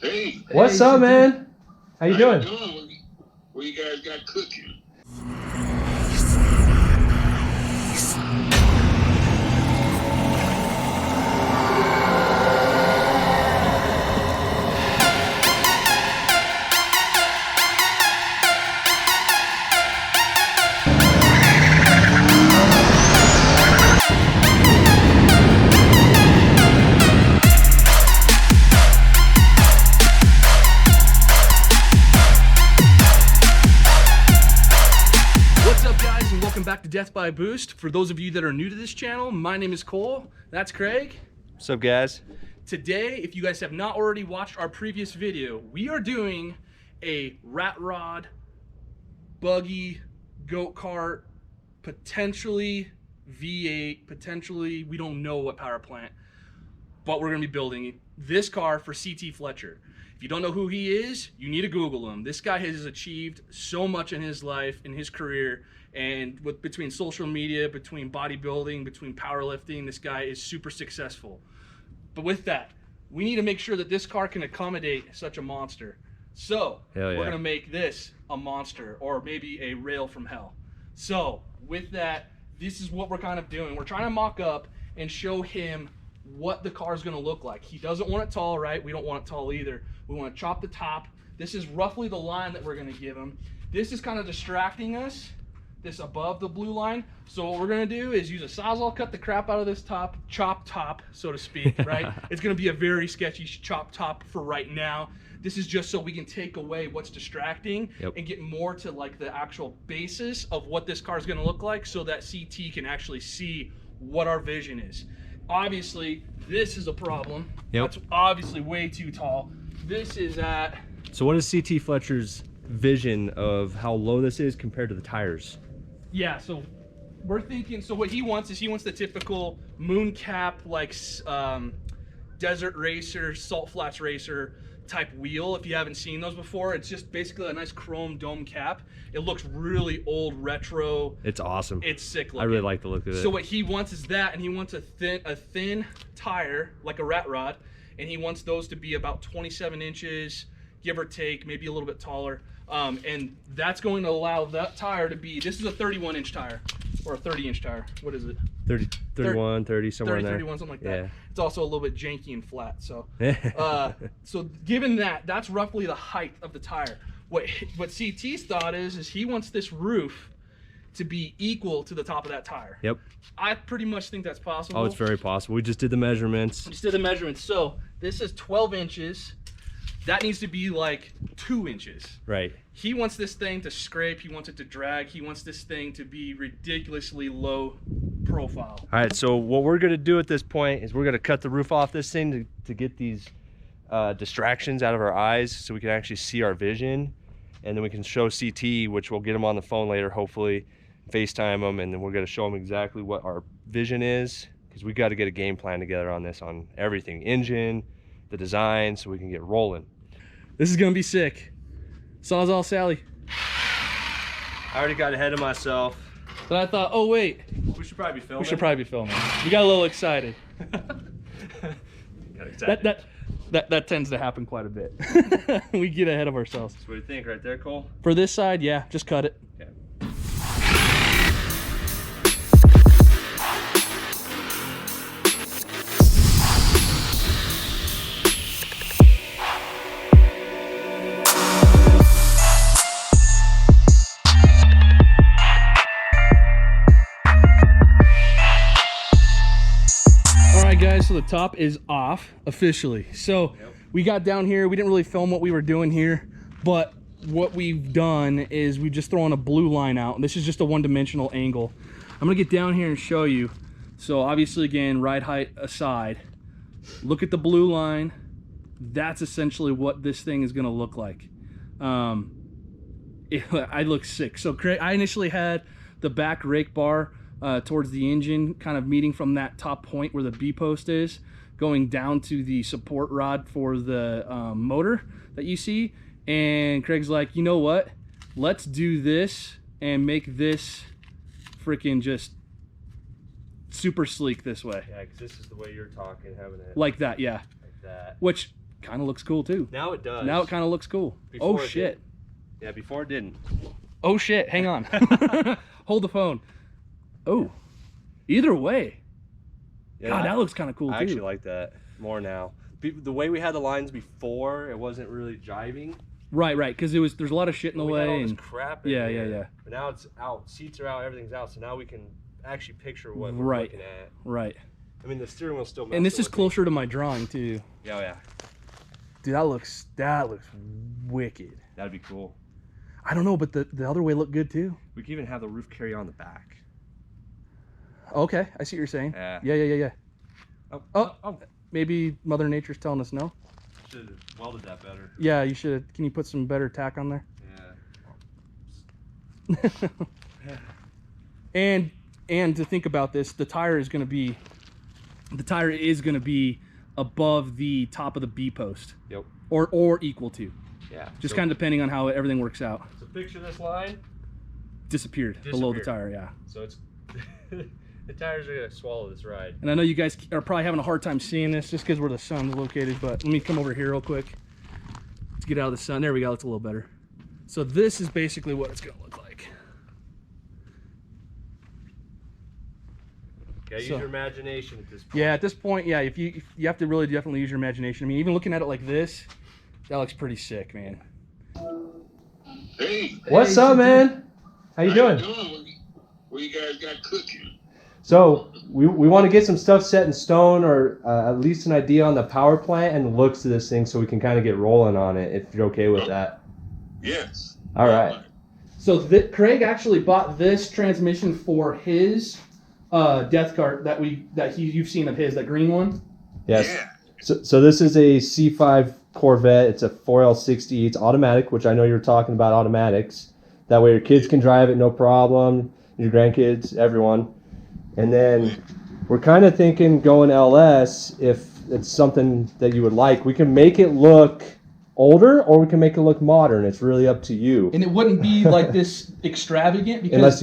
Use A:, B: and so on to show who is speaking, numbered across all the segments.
A: Hey,
B: What's up, man? How you doing?
A: What you guys got cooking?
C: Back to Death by Boost. For those of you that are new to this channel, my name is Cole. That's Craig.
B: What's up, guys?
C: Today, if you guys have not already watched our previous video, we are doing a rat rod, buggy, goat cart, potentially V8, potentially, we don't know what power plant, but we're gonna be building this car for CT Fletcher. If you don't know who he is, you need to Google him. This guy has achieved so much in his life, in his career, and between social media, between bodybuilding, between powerlifting, this guy is super successful. But with that, we need to make sure that this car can accommodate such a monster. So we're gonna make this a monster, or maybe a rail from hell. So with that, this is what we're kind of doing. We're trying to mock up and show him what the car is going to look like. He doesn't want it tall, right? We don't want it tall either. We want to chop the top. This is roughly the line that we're going to give him. This is kind of distracting us, this above the blue line. So what we're going to do is use a Sawzall, cut the crap out of this top, chop top, so to speak, right? It's going to be a very sketchy chop top for right now. This is just so we can take away what's distracting and get more to like the actual basis of what this car is going to look like, so that CT can actually see what our vision is. Obviously, this is a problem. That's obviously way too tall. This is at...
B: So what is CT Fletcher's vision of how low this is compared to the tires?
C: Yeah, so we're thinking, so what he wants is he wants the typical moon cap, like desert racer, salt flats racer type wheel. If you haven't seen those before, it's just basically a nice chrome dome cap. It looks really old, retro.
B: It's awesome.
C: It's sick looking.
B: I really like the look of it.
C: So what he wants is that, and he wants a thin tire, like a rat rod, and he wants those to be about 27 inches, give or take, maybe a little bit taller. And that's going to allow that tire to be, this is a 31-inch tire, or a 30-inch tire. What is it?
B: 31, 30, somewhere
C: 30,
B: in there.
C: 31, something like that.
B: Yeah.
C: It's also a little bit janky and flat. So, so given that, that's roughly the height of the tire. What CT's thought is he wants this roof to be equal to the top of that tire.
B: Yep.
C: I pretty much think that's possible.
B: Oh, it's very possible. We just did the measurements.
C: So this is 12 inches. That needs to be like 2 inches.
B: Right.
C: He wants this thing to scrape. He wants it to drag. He wants this thing to be ridiculously low profile.
B: All right, so what we're going to do at this point is we're going to cut the roof off this thing to get these distractions out of our eyes, so we can actually see our vision, and then we can show CT, which we'll get him on the phone later, hopefully, FaceTime him, and then we're going to show him exactly what our vision is, because we got to get a game plan together on this, on everything, engine, the design, so we can get rolling.
C: This is going to be sick. Sawzall Sally.
B: I already got ahead of myself.
C: But I thought, oh wait,
B: We should probably be filming.
C: we should probably be filming. We got a little excited.
B: Got excited.
C: That tends to happen quite a bit. We get ahead of ourselves.
B: So what do you think right there, Cole?
C: For this side, yeah, just cut it.
B: Okay.
C: Guys, so the top is off officially. So we got down here, we didn't really film what we were doing here, but what we've done is we've just thrown a blue line out. This is just a one-dimensional angle. I'm gonna get down here and show you. So obviously, again, ride height aside, look at the blue line. That's essentially what this thing is gonna look like. I look sick. So I initially had the back rake bar towards the engine, kind of meeting from that top point where the B post is, going down to the support rod for the motor that you see. And Craig's like, you know what? Let's do this and make this freaking just super sleek this way.
B: Yeah, because this is the way you're talking, having it
C: like that. Yeah,
B: like that.
C: which kind of looks cool too.
B: Now it does.
C: Now it kind of looks cool.
B: Before
C: Oh
B: it
C: shit.
B: didn't. Yeah, before it didn't.
C: Oh shit, hang on. Hold the phone. Oh, either way.
B: Yeah,
C: God, that looks kind of cool
B: I
C: too.
B: actually like that more now. The way we had the lines before, it wasn't really jiving.
C: Right, because there's a lot of shit in the
B: We
C: way.
B: had all this
C: And
B: crap in
C: yeah,
B: there.
C: yeah.
B: But now it's out. Seats are out. Everything's out. So now we can actually picture what we're
C: Right.
B: looking at.
C: Right.
B: I mean, the steering wheel's still.
C: And this
B: messing
C: is
B: with me.
C: closer to my drawing too.
B: Yeah, oh, yeah.
C: Dude, that looks wicked.
B: That'd be cool.
C: I don't know, but the other way looked good too.
B: We could even have the roof carry on the back.
C: Okay, I see what you're saying.
B: Yeah.
C: Yeah.
B: Oh.
C: Maybe Mother Nature's telling us no.
B: Should have welded that better.
C: Yeah, you should. Can you put some better tack on there?
B: Yeah.
C: And to think about this, the tire is going to be above the top of the B post.
B: Yep.
C: Or equal to.
B: Yeah.
C: Just kind of depending on how everything works out.
B: So picture this line.
C: Disappeared below the tire, yeah.
B: So it's the tires are gonna swallow this ride.
C: And I know you guys are probably having a hard time seeing this just because where the sun's located, but let me come over here real quick. Let's get out of the sun. There we go, it's a little better. So this is basically what it's gonna look like.
B: Yeah, use your imagination at this point.
C: Yeah, at this point, yeah, if you have to really definitely use your imagination. I mean, even looking at it like this, that looks pretty sick, man.
A: Hey,
B: What's up, man? How you doing?
A: What you guys got cooking?
B: So we want to get some stuff set in stone, or at least an idea on the power plant and looks of this thing, so we can kind of get rolling on it. If you're okay with that.
A: Yes.
B: All right.
C: So Craig actually bought this transmission for his death cart you've seen of his, that green one.
B: Yes.
A: Yeah.
B: So this is a C5 Corvette. It's a 4L60. It's automatic, which I know you're talking about automatics. That way your kids can drive it, no problem. Your grandkids, everyone. And then we're kind of thinking going LS if it's something that you would like. We can make it look older or we can make it look modern. It's really up to you.
C: And it wouldn't be like this extravagant because
B: Unless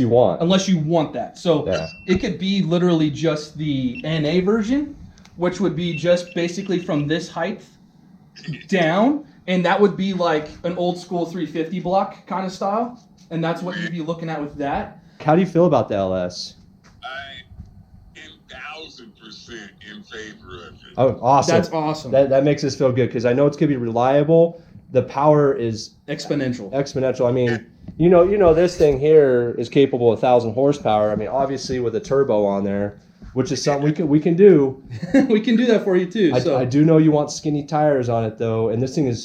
B: you want
C: that. So
B: Yeah.
C: it could be literally just the NA version, which would be just basically from this height down, and that would be like an old school 350 block kind of style, and that's what you'd be looking at with that.
B: How do you feel about the LS?
A: I am 1000% in favor of it.
B: Oh, awesome.
C: That's awesome.
B: That makes us feel good because I know it's going to be reliable. The power is
C: exponential.
B: I mean, you know this thing here is capable of 1,000 horsepower. I mean, obviously with a turbo on there, which is something we can do.
C: We can do that for you too.
B: I do know you want skinny tires on it though, and this thing is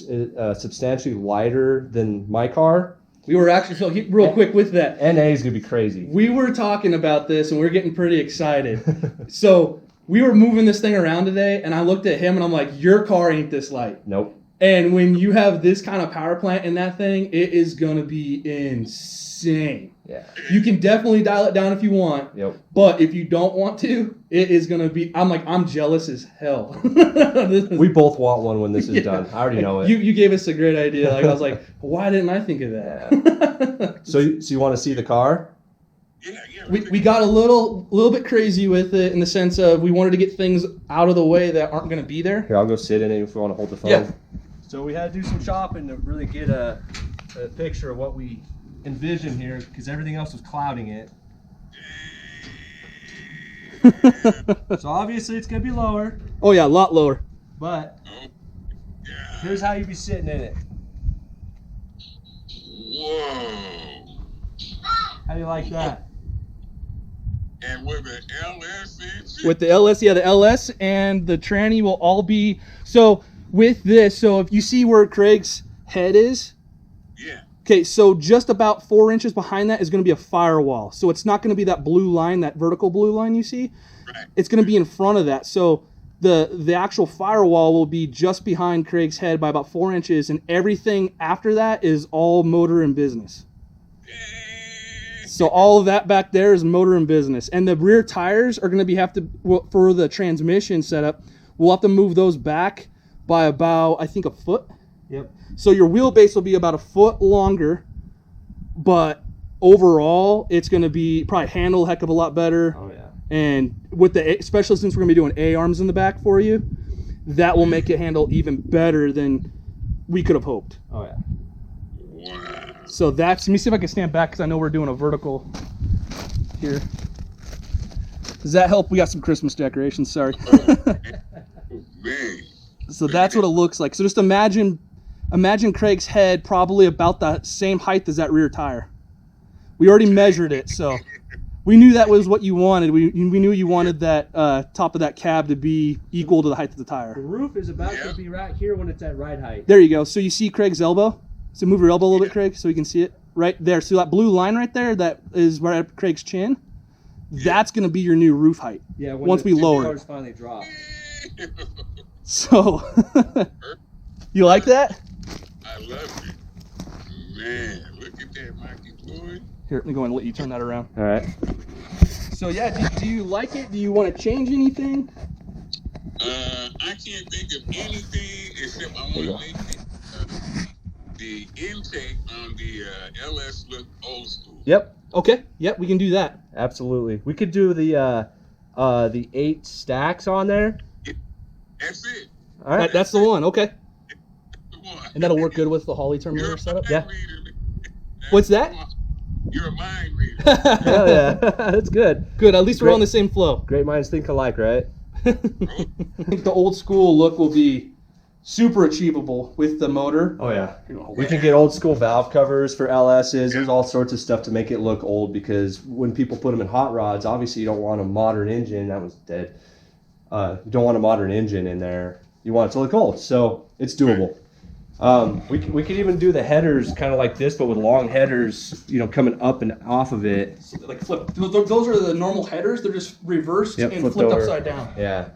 B: substantially lighter than my car.
C: We were actually, so real quick with that.
B: NA is going to be crazy.
C: We were talking about this and we were getting pretty excited. So we were moving this thing around today and I looked at him and I'm like, your car ain't this light.
B: Nope.
C: And when you have this kind of power plant in that thing, it is going to be insane.
B: Yeah.
C: You can definitely dial it down if you want.
B: Yep.
C: But if you don't want to, it is going to be, I'm jealous as hell.
B: We both want one when this is done. I already know it.
C: You gave us a great idea. Like I was like, why didn't I think of that?
B: So you want to see the car?
A: Yeah.
C: We got a little bit crazy with it in the sense of we wanted to get things out of the way that aren't going to be there.
B: Here, I'll go sit in it if you want to hold the phone.
C: Yeah.
B: So we had to do some shopping to really get a picture of what we envision here because everything else was clouding it. So obviously it's going to be lower,
C: Oh yeah, a lot lower.
B: but
A: Yeah.
B: here's how you'd be sitting in it.
A: Whoa.
B: How do you like that?
A: And with the LS engine?
C: With the LS, yeah, the LS and the tranny will all be, so with this, so if you see where Craig's head is,
A: Yeah.
C: okay, so just about 4 inches behind that is going to be a firewall. So it's not going to be that blue line, that vertical blue line you see.
A: Right.
C: It's going to be in front of that. So the actual firewall will be just behind Craig's head by about 4 inches, and everything after that is all motor and business. So all of that back there is motor and business. And the rear tires are going to for the transmission setup, we'll have to move those back by about, I think, a foot.
B: Yep.
C: So your wheelbase will be about a foot longer, but overall it's going to be probably handle a heck of a lot better.
B: Oh yeah.
C: And with especially since we're going to be doing A-arms in the back for you, that will make it handle even better than we could have hoped.
B: Oh yeah.
A: Wow.
C: So that's, let me see if I can stand back because I know we're doing a vertical here. Does that help? We got some Christmas decorations, sorry.
A: Man.
C: So that's what it looks like. So just imagine Craig's head probably about the same height as that rear tire. We already measured it, so we knew that was what you wanted. We knew you wanted that top of that cab to be equal to the height of the
B: The
C: tire.
B: roof is about to be right here when it's at ride height.
C: There you go. So you see Craig's elbow? So move your elbow a little bit, Craig, so you can see it. Right there. So that blue line right there, that is right at Craig's chin. That's going to be your new roof height.
B: Yeah,
C: once we lower it.
B: Finally drop.
C: So, you like that?
A: I love it. Man, look at that, Mikey boy.
C: Here, let me go and let you turn that around.
B: All right.
C: So yeah, do you like it? Do you want to change anything?
A: I can't think of anything except I want to make the intake on the LS look old school.
B: Yep.
C: Okay. Yep, we can do that.
B: Absolutely. We could do the 8 stacks on there.
A: That's it.
B: All right.
C: That's the one. Okay.
A: The one.
C: And that'll work good with the Holly terminal
A: You're a
C: setup.
A: mind
B: Yeah.
A: reader.
C: What's that?
A: You're a mind reader.
B: Hell yeah. That's good.
C: Good. At least we're
B: Great.
C: on the same flow.
B: Great minds think alike, right?
C: I think the old school look will be super achievable with the motor.
B: Oh yeah. We can get old school valve covers for LSs. There's all sorts of stuff to make it look old because when people put them in hot rods, obviously you don't want a modern engine. That was dead. You don't want a modern engine in there. You want it to look old. So it's doable. We could even do the headers kind of like this, but with long headers, coming up and off of it.
C: So like flip. Those are the normal headers. They're just reversed and
B: flipped
C: flipped
B: over.
C: upside down.
B: Yeah.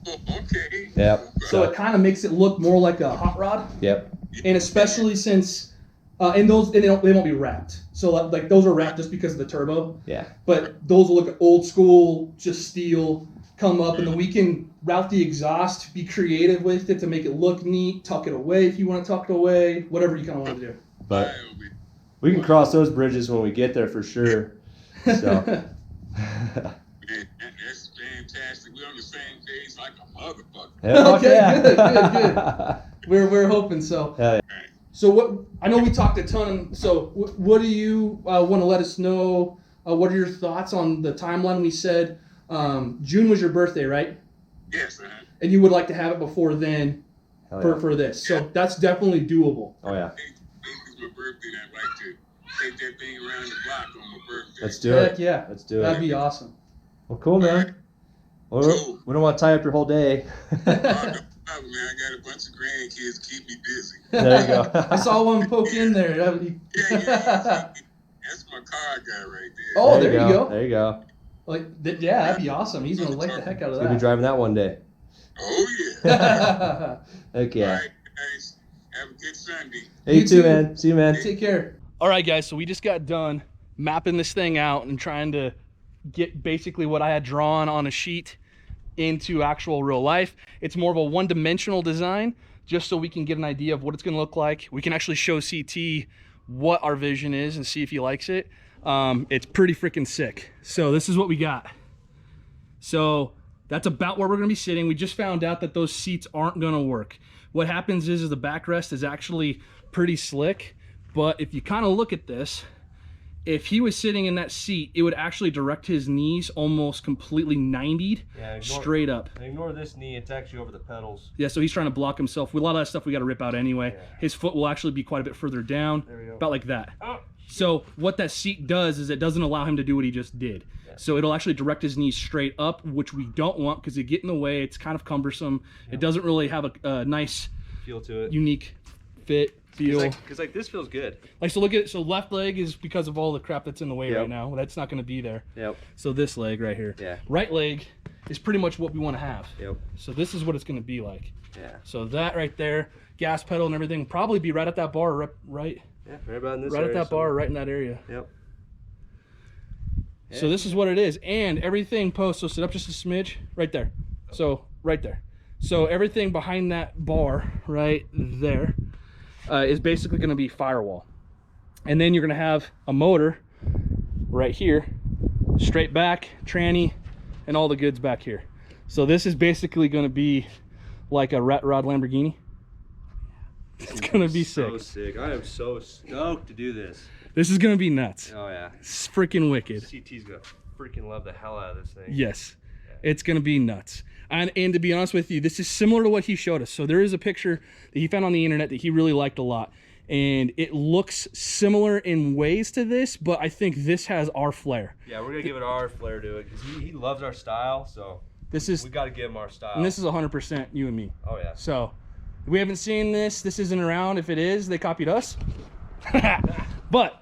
A: Okay.
B: Yep.
C: So it kind of makes it look more like a hot rod.
B: Yep.
C: And especially since, and they won't be wrapped. So like those are wrapped just because of the turbo.
B: Yeah.
C: But those will look old school, just steel, come up, and then we can route the exhaust, be creative with it to make it look neat, tuck it away if you want to tuck it away, whatever you kind of want to do.
B: But we can cross those bridges when we get there for sure. So.
A: Man, that's fantastic. We're on the same page like a motherfucker.
C: Okay,
B: Yeah.
C: good. We're hoping so.
B: Hell yeah.
C: So what? I know we talked a ton. So what do you want to let us know? What are your thoughts on the timeline? We said June was your birthday, right?
A: Yes,
C: And you would like to have it before then for this. So that's definitely doable.
B: Oh yeah.
A: It's my birthday, and I'd like to take that thing around the block on my birthday.
B: Let's do
C: Heck
B: it.
C: yeah.
B: Let's do
C: That'd
B: it.
C: be awesome.
B: Well, cool, man. Well, we don't want to tie up your whole day.
A: Oh, no problem, man. I got a bunch of grandkids to keep me busy.
B: There you go.
C: I saw one poke in there.
A: Yeah. That's my car guy right there.
C: Oh, there you go.
B: There you go.
C: Yeah, that'd be awesome. He's gonna like the heck out of
B: You'll be
C: that.
B: driving that one day.
A: Oh, yeah.
B: Heck
A: All
B: yeah.
A: right, guys. Have a good Sunday.
B: Hey, you
C: You
B: too,
C: too.
B: man. See you, man.
C: Take care. All right, guys. So we just got done mapping this thing out and trying to get basically what I had drawn on a sheet into actual real life. It's more of a one-dimensional design, just so we can get an idea of what it's going to look like. We can actually show CT what our vision is and see if he likes it. It's pretty freaking sick. So this is what we got. So that's about where we're going to be sitting. We just found out that those seats aren't going to work. What happens is the backrest is actually pretty slick, but if you kind of look at this, if he was sitting in that seat, it would actually direct his knees almost completely 90'd straight up.
B: Ignore this knee. It's actually over the pedals.
C: Yeah, so he's trying to block himself. A lot of that stuff we got to rip out anyway.
B: Yeah.
C: His foot will actually be quite a bit further down,
B: There we go.
C: about like that.
B: Oh.
C: So what that seat does is it doesn't allow him to do what he just did.
B: Yeah.
C: So it'll actually direct his knees straight up, which we don't want because it get in the way. It's kind of cumbersome.
B: Yeah.
C: It doesn't really have a nice,
B: Feel to it.
C: unique fit, feel.
B: Because like this feels good.
C: Like, so look at it. So left leg is because of all the crap that's in the way
B: Yep.
C: right now. That's not going to be there.
B: Yep.
C: So this leg right here.
B: Yeah.
C: Right leg is pretty much what we want to have.
B: Yep.
C: So this is what it's going to be like.
B: Yeah.
C: So that right there, gas pedal and everything, probably be right at that bar, right
B: Yeah. Right about in this
C: at
B: area
C: that bar, right in that area.
B: Yep.
C: So this is what it is, and everything post. So sit up just a smidge, right there. So right there. So everything behind that bar, right there, is basically going to be firewall, and then you're going to have a motor right here, straight back, tranny, and all the goods back here. So this is basically going to be like a rat rod Lamborghini. It's gonna be
B: so
C: sick.
B: sick. I am so stoked to do this.
C: This is gonna be nuts.
B: Oh yeah.
C: It's freaking wicked.
B: CT's gonna freaking love the hell out of this thing.
C: Yes, it's gonna be nuts. And to be honest with you, this is similar to what he showed us. So there is a picture that he found on the internet that he really liked a lot, and it looks similar in ways to this, but I think this has our flair.
B: Yeah, we're gonna give it our flair to it because he loves our style. So
C: This is,
B: we got to give him our style.
C: and this is 100% you and me.
B: Oh yeah.
C: So we haven't seen this. This isn't around. If it is, they copied us. But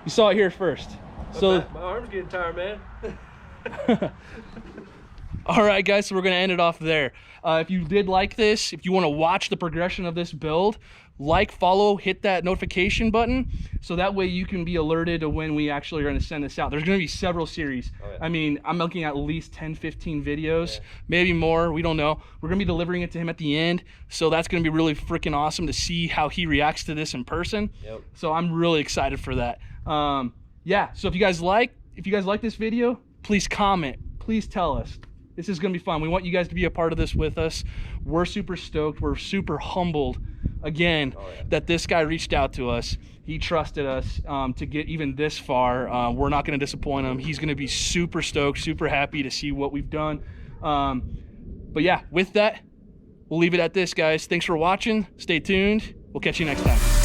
C: you saw it here first. So
B: my arm's getting tired, man.
C: all right, guys, so we're going to end it off there. If you did like this, if you want to watch the progression of this build, like, follow, hit that notification button, so that way you can be alerted to when we actually are going to send this out. There's going to be several series.
B: Oh, yeah.
C: I mean, I'm looking at least 10, 15 videos, maybe more. We don't know. We're going to be delivering it to him at the end, so that's going to be really freaking awesome to see how he reacts to this in person.
B: Yep.
C: So I'm really excited for that. Yeah, so if you guys like this video, please comment. Please tell us. This is going to be fun. We want you guys to be a part of this with us. We're super stoked. We're super humbled, again, that this guy reached out to us. He trusted us to get even this far. We're not going to disappoint him. He's going to be super stoked, super happy to see what we've done. But yeah, with that, we'll leave it at this, guys. Thanks for watching. Stay tuned. We'll catch you next time.